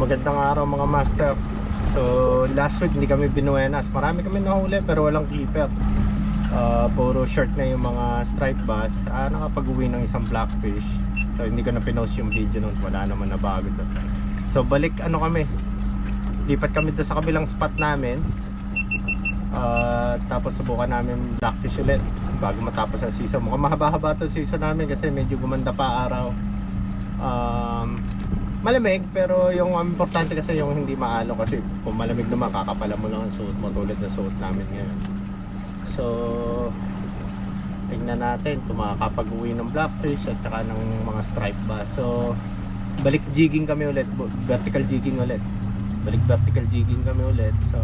magandang araw mga master. So last week hindi kami binuenas. Marami kami nahuli pero walang keeper. Puro short na yung mga striped bass. Nakapag-uwi ng isang blackfish. So hindi ko na pinost yung video nun. Wala naman na bago doon. So balik kami. Lipat kami doon sa kabilang spot namin. Tapos subukan namin blackfish ulit bago matapos ang season. Mukhang mahaba-haba to season namin kasi medyo gumanda pa araw. Malamig, pero yung importante kasi yung hindi maalo, kasi kung malamig naman kakapala mo lang ang suot mo tulad ng suot namin ngayon. So tingnan natin kung makakapag-uwi ng blackfish at saka ng mga striped bass. So balik jigging kami ulit, vertical jigging ulit. Balik vertical jigging kami ulit. So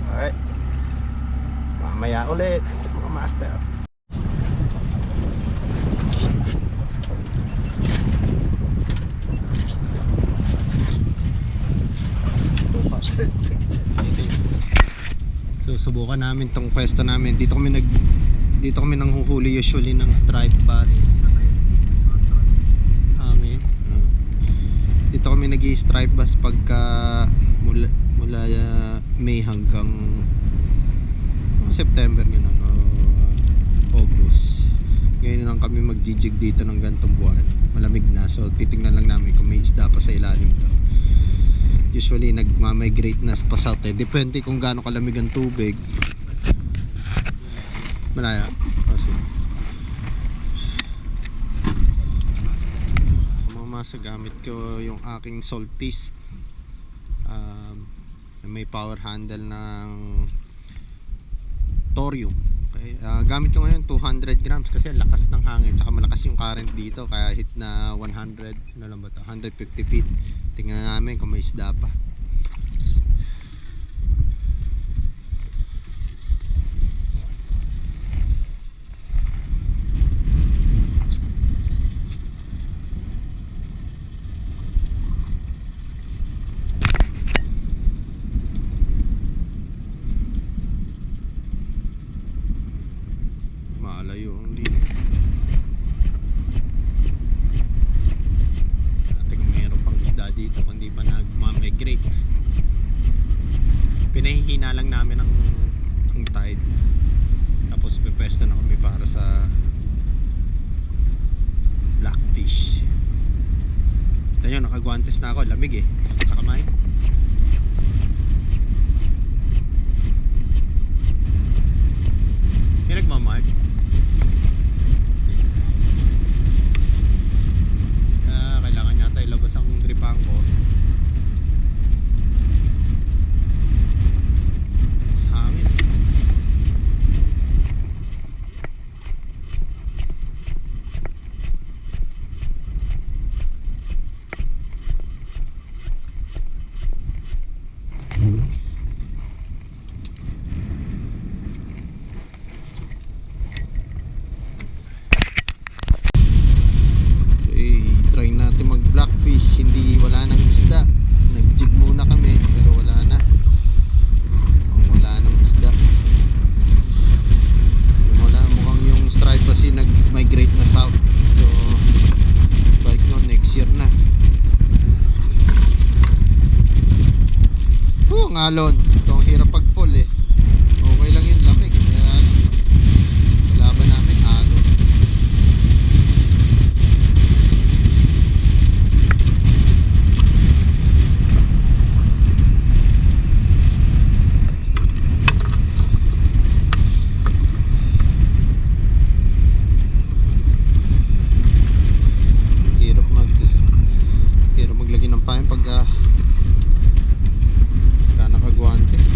alright, mamaya ulit mga master. So subukan namin tong pwesto namin. Dito kami nanghuhuli usually ng striped bass. Dito kami nag-i-striped bass pagka mula May hanggang September ganun, August. Ngayon lang kami mag-jig dito ng gantong buwan. Malamig na, so titingnan lang namin kung may isda pa sa ilalim to. Usually nagma-migrate na pa south eh. Depende kung gaano kalamig ang tubig. Malaya. Mamasa gamit ko yung aking Saltist. May power handle ng thorium. Okay. Gamit ko ngayon 200 grams kasi lakas ng hangin, saka malakas yung current dito, kaya hit na 100, ano lang ba ito, 150 feet. Tingnan namin kung may isda pa. Malayo ang dito. Dito kung di pa nag-migrate. Pinahihina lang namin ang tide. Tapos pipwesto na kami para sa blackfish. Ito yun, nakagwantes na ako. Lamig eh sa kamay. May nagmamark. Kailangan yata ilabas ang tripang ko sa hangin. Blackfish, wala nang isda. Nag-jig muna kami pero wala nang isda. Mukhang yung striped bass nag-migrate na south. So balik no, next year na. Ang alon, ito ang hirap pag fall eh. Okay lang yun, lamig. Kaya laban namin alon. Pagka nakagwantes.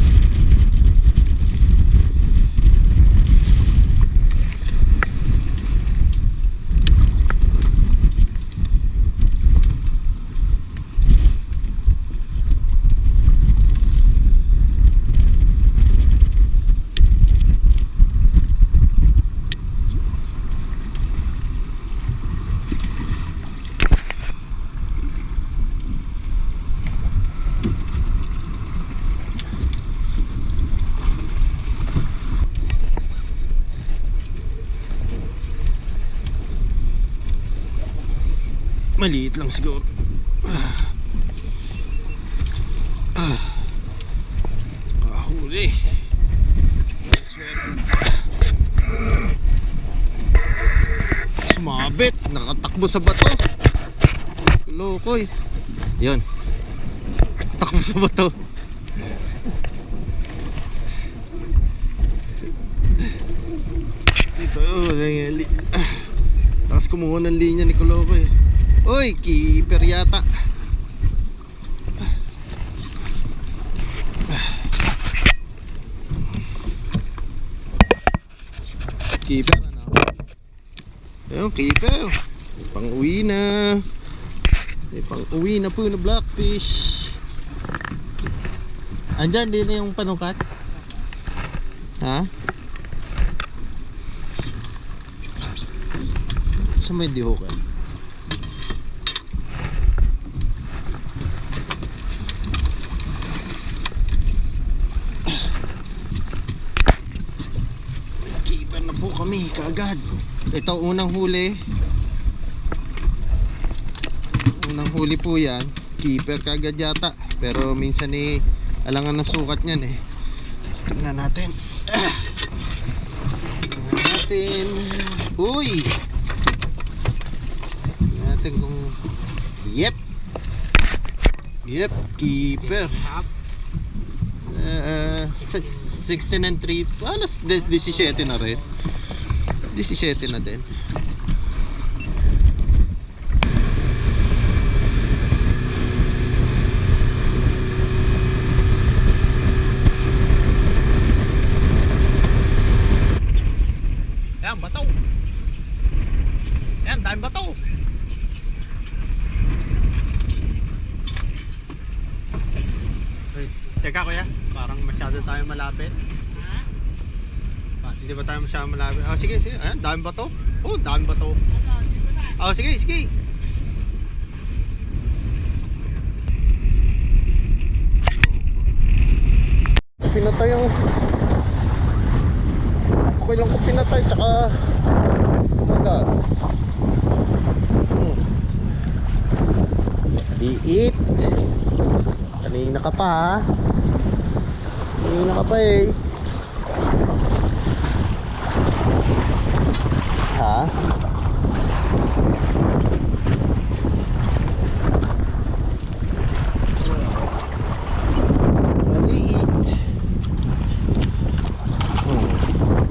Maliit lang siguro. Kahuli. Sumabit, nakatakbo sa bato. Lokoy. Yun. Takbo sa bato. Dito, nangyali. Tapos kumuha ng linya ni Kulokoy. Oy, keeper yata. Keeper ano? Ayun, keeper. Pang-uwi na. Pang-uwi na po na blackfish. Andyan din na yung panukat. Ha? Sa may dihokan. Keeper na po kami kaagad. Ito unang huli. Unang huli po yan. Keeper kaagad yata. Pero minsan alangan na sukat niyan eh. Tingnan natin. Tingnan natin. Uy! Tingnan natin kung... Yep! Yep, keeper. 16 and 3. Alas 17 na rin. 17 na din. Yan, bato. Yan, dahil bato. Teka kuya, parang masyado tayo malapit. Hindi ba tayo masyado malapit? Oh, sige, sige. Ayan, dami ba to? Oh, dami ba to? Oh, sige, sige. Pinatay yung... Okay lang ko pinatay, tsaka... Kumagat. Liit. Kanina ka pa ha. Kanina ka pa eh. Ha? Maliit.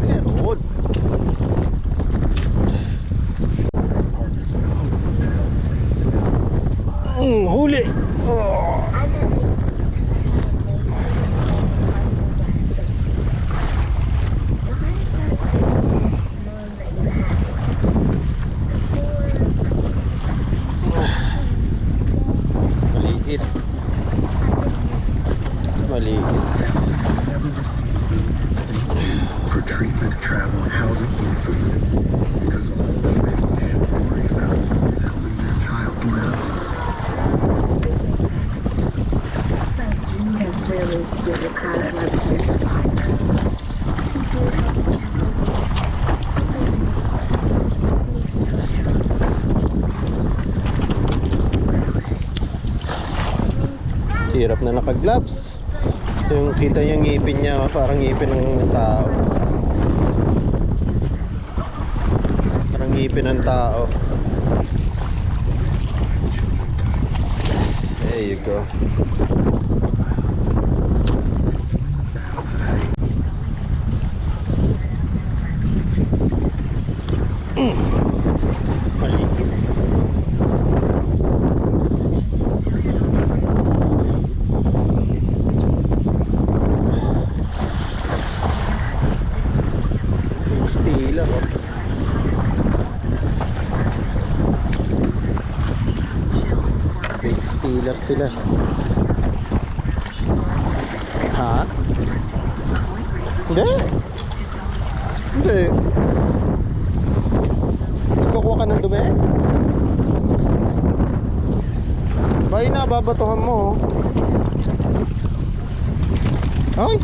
Meron. Huli. Oh. For treatment, travel, housing, or food. Because all the parents should worry about is helping their child live. That's really good product Hirap na naka-gloves. Yung kita yung ngipin niya, parang ngipin ng tao. Parang ngipin ng tao. There you go. Maligid. Stealer, oh. Big stealer sila. Ha? Hindi. Hindi. Nagkukuha ka ng dumi? Bay na, babatuhan mo. Ay!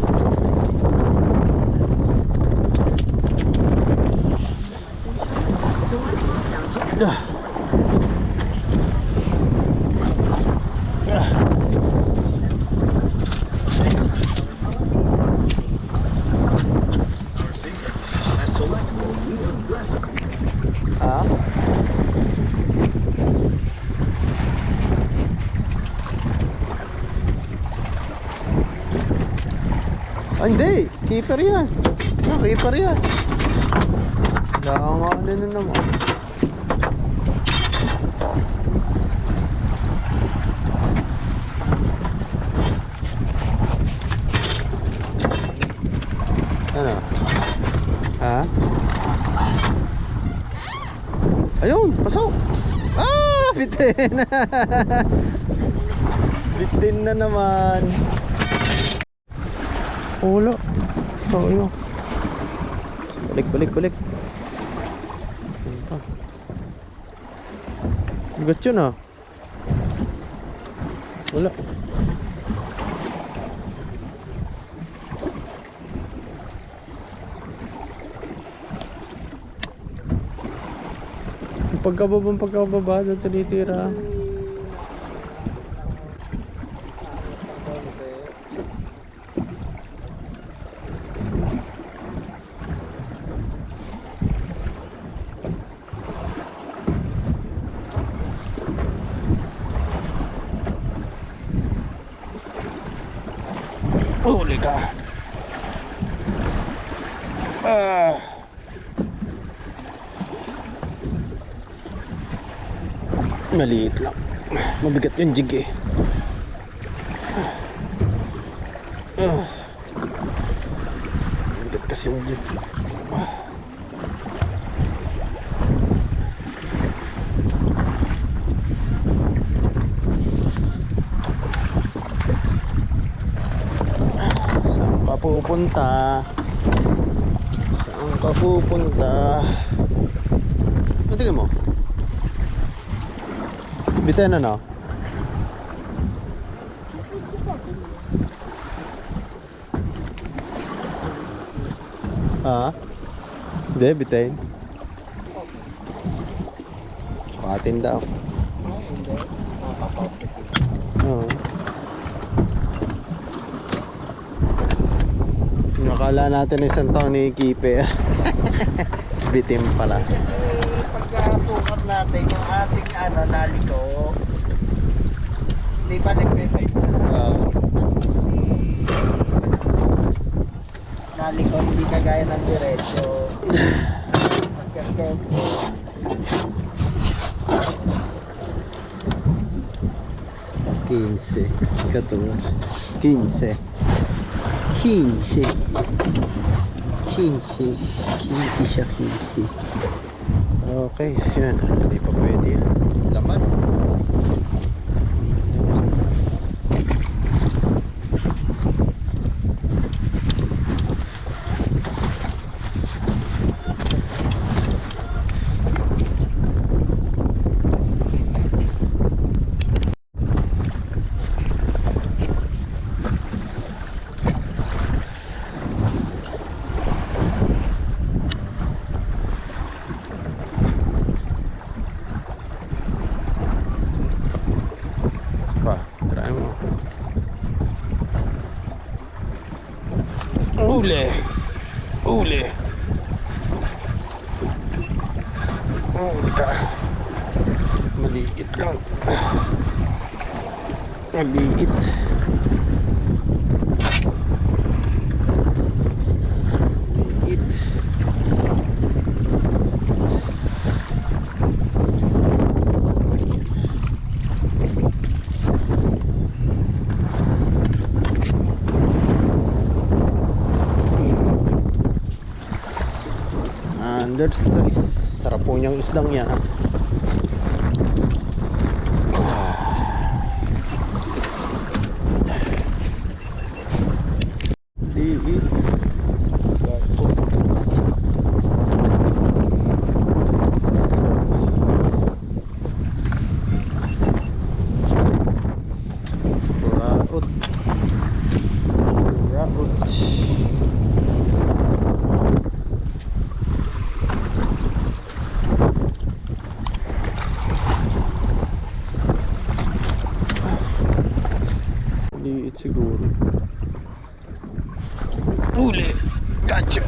Ah? Ah, hindi. Keeper yan. No, keeper yan. Ano na naman. Ano? Ha? Ayun, pasok. Ah, bitin. Bitin na naman. Wala. So, yun. Balik. Bigat yun ah. Wala. Pagkababa doon tinitira. Huli ka. Maliit lang. Mabigat yung jig eh. Mabigat kasi yung jig. Saan ka pupunta? Saan ka pupunta? Tingnan mo. Bitin na no? Ah? Hindi, bitin. Patin daw. Oo. Nakala natin isang taon ni Kipe. Bitim pala. Pagkasukat natin yung ating naliko, di ba nagpe-fade naliko, hindi kagaya ng diretso. Quince. 15 siya, 15. Okay, yan. Hindi pa pwede. Laman. Try mo. Uli. Uli ka. Maliit lang. Maliit. Undersize. Sarap po niyang isdang yan. Liit. Raot. Liit siguro. Uli. Gotcha.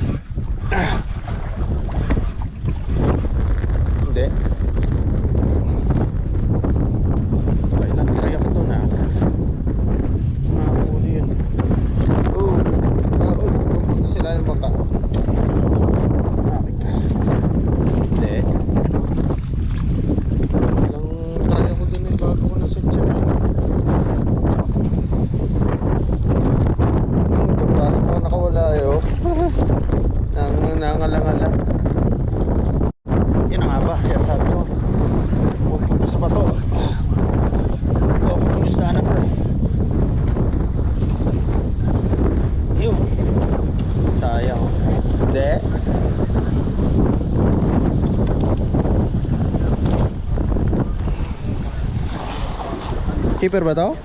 Keeper ba to?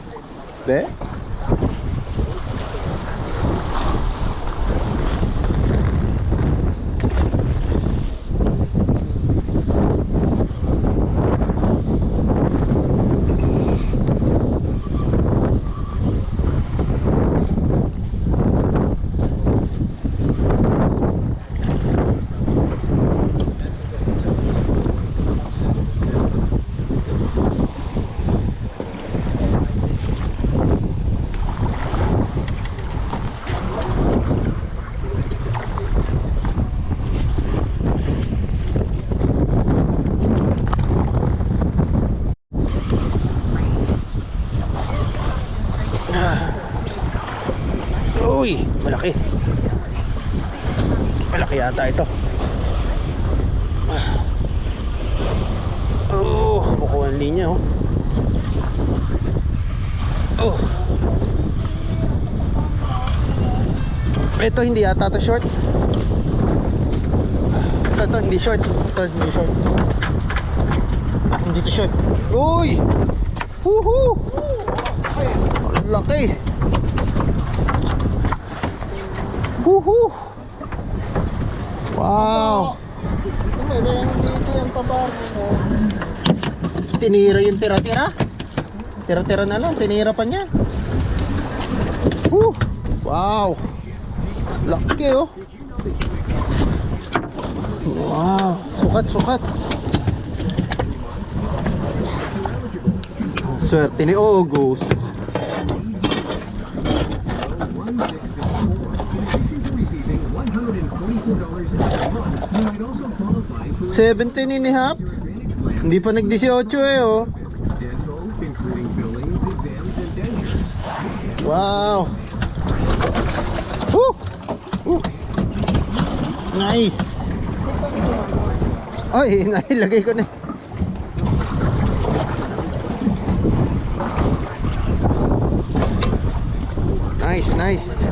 Be? Uy, malaki. Malaki yata ito. Oh, buko ang linya oh. Oh. Ito hindi yata ito short. Ito hindi short. Ito hindi short. Hindi ito short. Uy! Woohoo! Ang laki. Woohoo! Wow! Dito yung tabar mo. Tinira yung tira-tira. Tira-tira na lang, tinira pa niya. Woo! Wow! Laki oh. Wow! Sukat-sukat. Swerte ni August. $17.5. Hindi pa nag-18 eh oh. Wow. Woo! Woo! Nice. Ay, nailagay ko na. Nice, nice.